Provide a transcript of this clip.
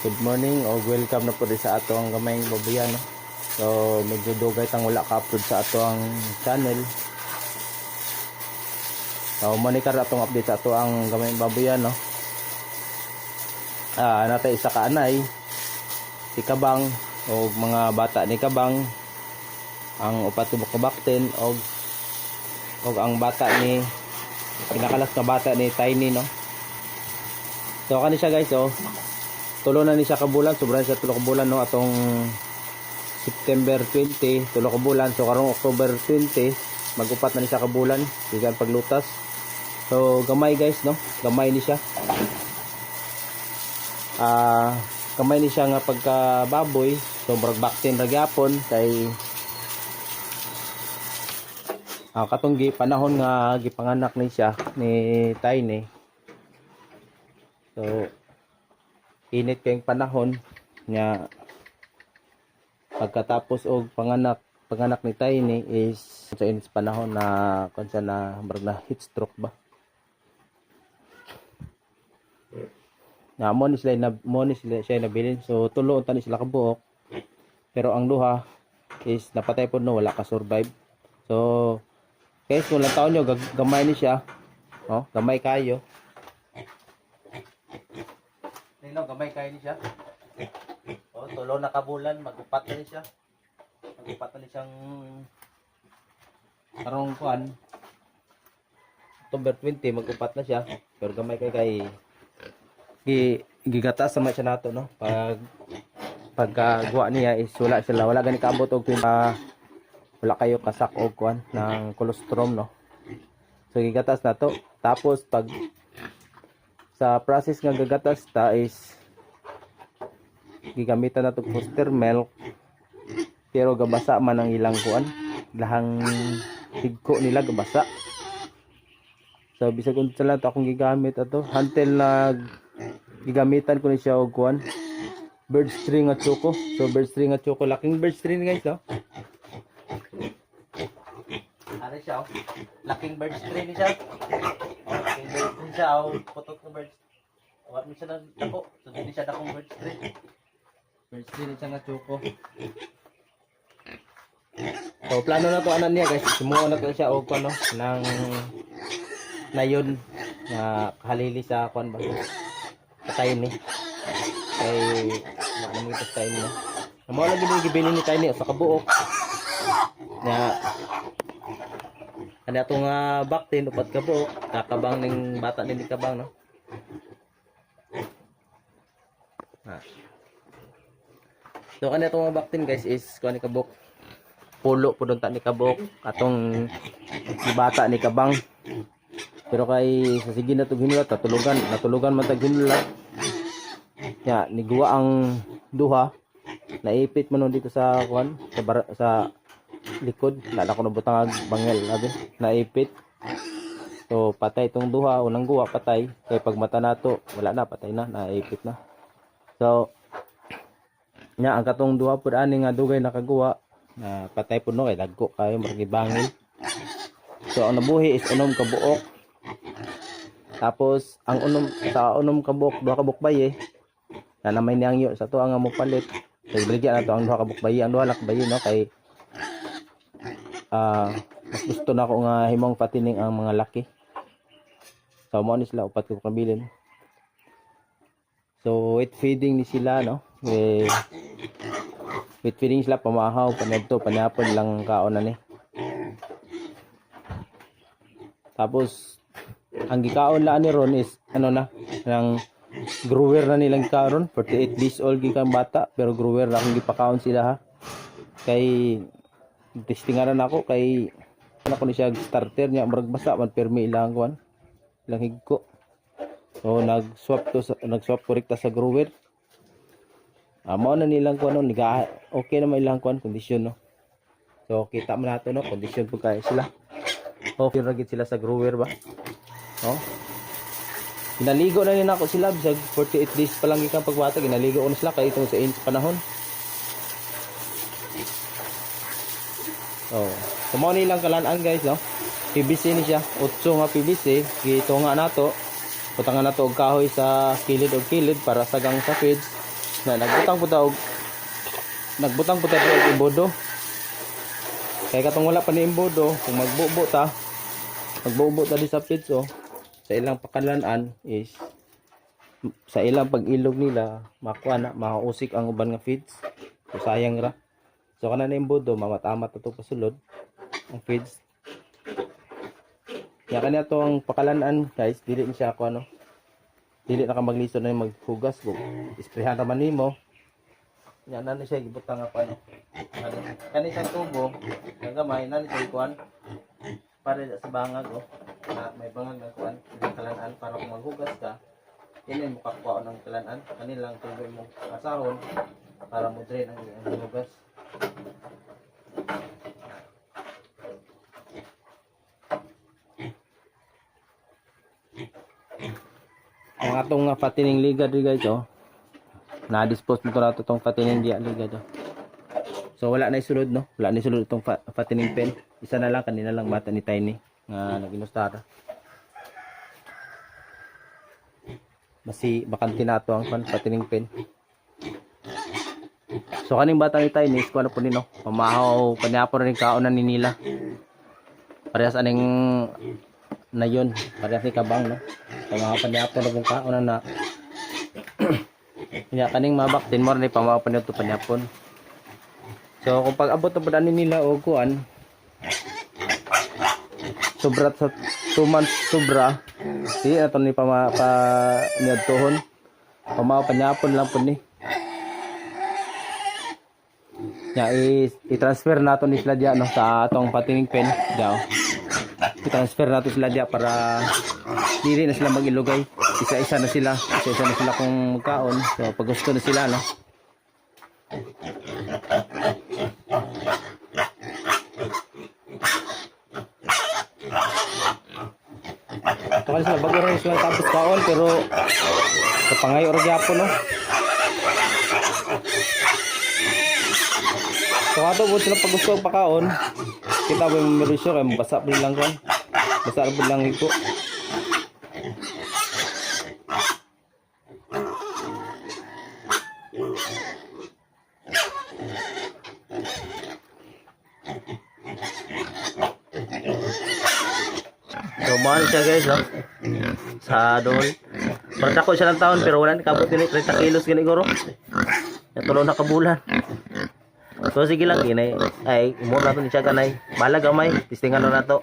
Good morning o welcome na po din sa ato ang gamayng babuyan, no? So medyo dugay tang wala ka-upload sa ato ang channel. So monitor atong update sa ato ang gamayng babuyan, no? Natay isa ka anay si Kabang o mga bata ni Kabang, ang upat tubok ka bakten og ang bata ni pinakalas na bata ni Tiny, no? So kani siya guys, tulo na ni siya kabulan, sobrang siya tulo ka bulan, no? Atong September 20 tulo ka bulan, so karong October 20 magupat na ni siya kabulan bisan paglutas. So gamay guys, no? Gamay ni siya. Gamay ni siya nga pagka baboy, so murag baktin ra gyapon kay katong panahon nga gipanganak ni siya ni Tiny. So init kayong panahon nga pagkatapos og panganak ni Tiny is sa init panahon na kunsa na murag na heat stroke ba. Mo ni sila siya nabilin, so tulo unta ni sila kabuok, pero ang duha is napatay pod, no, wala ka survive. So guys, kung lang taon nyo gamay ni siya, gamay kayo. Gamay kayo ni siya. Tulo na kabulan, magupat na ni siya. Magupat na ni siyang karong kuan. October 20 magupat na siya, pero gamay kay gigatas sama siya nato, no? Pagkagawa niya is wala gani kaabot og wala kayo kasak og kuan ng colostrum, no? So gigatas na to, tapos pag sa process nga gagatas ta is gigamitan nato booster milk, pero gabasa man ang ilang kuan, lahang higko nila gabasa. So bisag unsa lang to akong gigamit ato until na gigamitan ko ni siya og kuan bird string at choco. So bird string at choco, laking bird string guys, no? Ano siya, laking bird string ni siya. Laking bird string siya, putok ng bird. Wala mo siya na dako, so hindi siya dakong bird string. Bird string siya nga choco. So plano na to anan niya guys, sumuha na to siya og ano ng nayon na halili sa kuan ba. Patay ni. Kay ano mo ito tayo niya. Mo lagi ni gibili ni Tiny sa kabuok. Na ano atong baktin upat kabuok, kakabang ning bata ni Kabang, no? So kani atong baktin guys is kuan ni Kabok. Pulo pud unta ni Kabok atong bata ni Kabang. Pero kay sa sige na to ginulat, natulugan man tag ginulat. Ya, niguwa ang duha, naipit man dito sa kuan, sa likod, nala ko nabutang bangel, abi, naipit. So patay itong duha, unang guwa patay, kay pag mata nato, wala na, patay na, naipit na. So nya ang katong duha pud ani nga dugay nakagawa, na patay pud, no, kay dagko kayo margi bangil. So ang nabuhi is unom ka buok. Tapos ang unom kabuok, duha ka bukbay na namay niyang yo sa to ang mopalit. So ibaligya na to ang duha ka bukbay, ang duha lang kabayo, no, kay mas gusto na ko nga himong patining ang mga laki. So mo ni sila upat ko kabilin. So wait feeding ni sila, no, wait feeding sila, pamahaw panadto panapon lang kaon na ni. Tapos ang gikaon la ni ron is ano na, ng grower na nilang karon, 48 days old gikan bata, pero grower na akong gipakaon sila, ha. Kay testingaran ako kay ako ni siya starter niya, murag basa man permi ilang kuan, ilang higko. So nag-swap korrekta sa grower. Mao na nilang kuan, no, okay na ilang kuan kondisyon, no. So kita man nato, no, kondisyon pud kay sila. Okay ra gid sila sa grower ba. Ginaligo na rin ako sila bisag 48 days pa lang ikang pagbata, ginaligo ko na sila kay itong sa inch panahon. So mo nilang kalaan guys, no. PVC ni siya, 8 nga PVC, gitunga nato. Putangan nato og kahoy sa kilid og kilid para sagang sa feeds. na nagbutang po tayo og imbodo. Kaya katong wala pa ni imbodo, kung magbubo ta di sa feeds sa ilang pakalanan is sa ilang pag-ilog nila makuha na mausik ang uban nga feeds. So sayang ra. So kana na imbodo mamatama to pasulod ang feeds. Kaya kanya to ang pakalanan guys, dili ni siya ako dili na ka magliso na maghugas go. Isprehan ra man nimo. Yan na siya gibutang nga pa kani sa tubo nga gamay na siya kuan para sa bangag may bangag na kuan kalan-an para kung maghugas ka ini mo kakuha ng kalan-an kanilang tubo mo asahon para mo drain ang hugas. Ang atong patining liga di guys na-dispose nito na itong patining dia liga so wala na isulod wala na isulod itong patining pen. Isa na lang kanina lang bata ni Tiny nga nag-inustara basi bakanti na ito ang patining pen. So kaning bata ni Tiny is ano po nino pamahaw kanyapon rin kaonan ni nila parehas aning na yun parehas ni Kabang pamahaw kanyapon rin kaonan na kanya kaning mabaktin mo rin pamawapan nito panyapon. So kung pag abot na pa nila o kuan sobra sa 2 months sobra di na ito ni niadtohon pamawapan panyapon lang po ni nya i-transfer nato ni sila diya sa atong patining pen diya i-transfer nato sila diya para dili na sila magilugay. Isa-isa na sila kung magkaon. So pag gusto na sila ito kasi sila bago rin sila tapos kaon pero sa pangayo rin yapon so ato po sila pag gusto pakaon kita ba yung merisyo kaya basa pa lang kan basa pa lang ito. So mahal siya guys sa doon para dako siya ng taon pero wala ni kabot ni 30 kilos gani guro natulo na kabulan. So sige lang inay ay mura nato ni siya kanay bahala gamay testingan na to.